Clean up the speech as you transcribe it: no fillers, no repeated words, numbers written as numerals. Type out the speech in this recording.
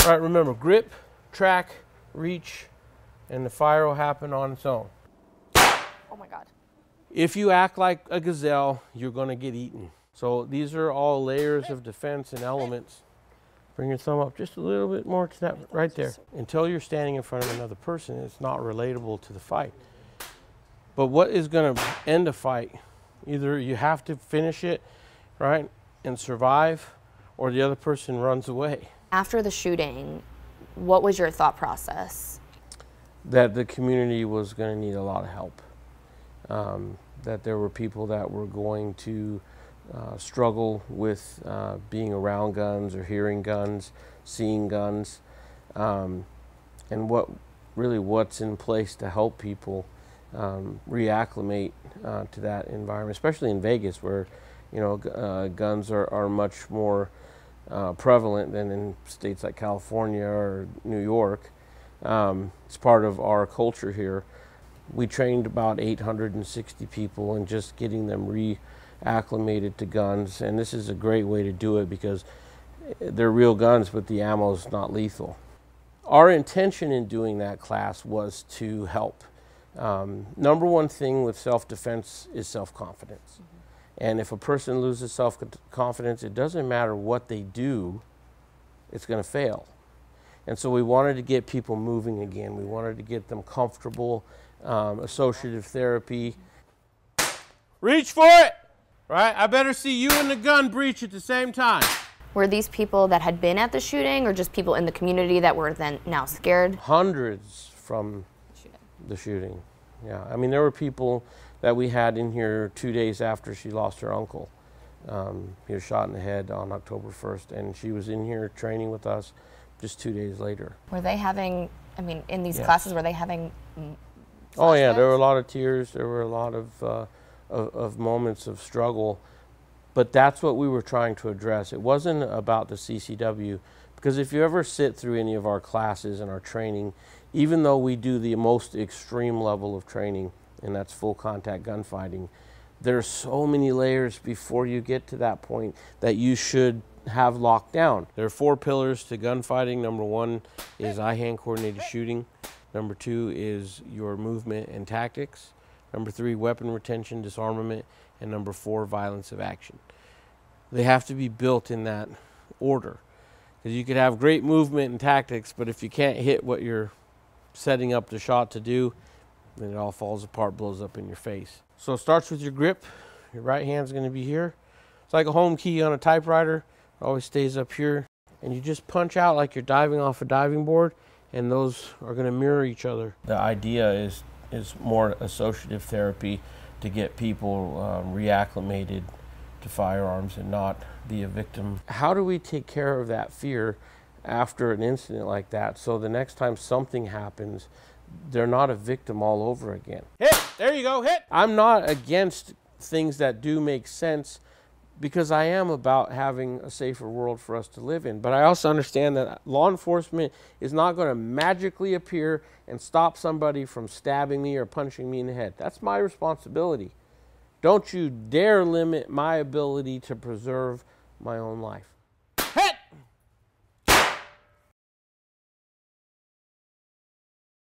All right, remember, grip, track, reach, and the fire will happen on its own. Oh my God. If you act like a gazelle, you're going to get eaten. So these are all layers of defense and elements. Bring your thumb up just a little bit more to that right there. Until you're standing in front of another person, it's not relatable to the fight. But what is going to end a fight? Either you have to finish it, right, and survive, or the other person runs away. After the shooting, what was your thought process? That the community was going to need a lot of help. That there were people that were going to struggle with being around guns or hearing guns, seeing guns, and what's in place to help people reacclimate to that environment, especially in Vegas, where guns are much more prevalent than in states like California or New York. It's part of our culture here. We trained about 860 people and just getting them reacclimated to guns, and this is a great way to do it because they're real guns, but the ammo is not lethal. Our intention in doing that class was to help. Number one thing with self-defense is self-confidence. Mm-hmm. And if a person loses self-confidence, it doesn't matter what they do, it's going to fail. And so we wanted to get people moving again. We wanted to get them comfortable. Associative therapy. Reach for it! Right? I better see you and the gun breach at the same time. Were these people that had been at the shooting, or just people in the community that were then now scared? Hundreds from the shooting. Yeah, I mean, there were people that we had in here 2 days after she lost her uncle. He was shot in the head on October 1st, and she was in here training with us just 2 days later. Were they having, I mean, in these classes, were they having Oh yeah, there were a lot of tears. There were a lot of moments of struggle, but that's what we were trying to address. It wasn't about the CCW, because if you ever sit through any of our classes and our training, even though we do the most extreme level of training, and that's full contact gunfighting, there's so many layers before you get to that point that you should have locked down. There are 4 pillars to gunfighting. Number 1 is eye-hand coordinated shooting. Number 2 is your movement and tactics. Number 3, weapon retention, disarmament. And number 4, violence of action. They have to be built in that order. Because you could have great movement and tactics, but if you can't hit what you're setting up the shot to do, then it all falls apart, blows up in your face. So it starts with your grip. Your right hand's going to be here. It's like a home key on a typewriter. It always stays up here. And you just punch out like you're diving off a diving board, and those are going to mirror each other. The idea is more associative therapy to get people reacclimated to firearms and not be a victim. How do we take care of that fear after an incident like that, so the next time something happens, they're not a victim all over again? Hit! There you go, hit! I'm not against things that do make sense, because I am about having a safer world for us to live in. But I also understand that law enforcement is not going to magically appear and stop somebody from stabbing me or punching me in the head. That's my responsibility. Don't you dare limit my ability to preserve my own life.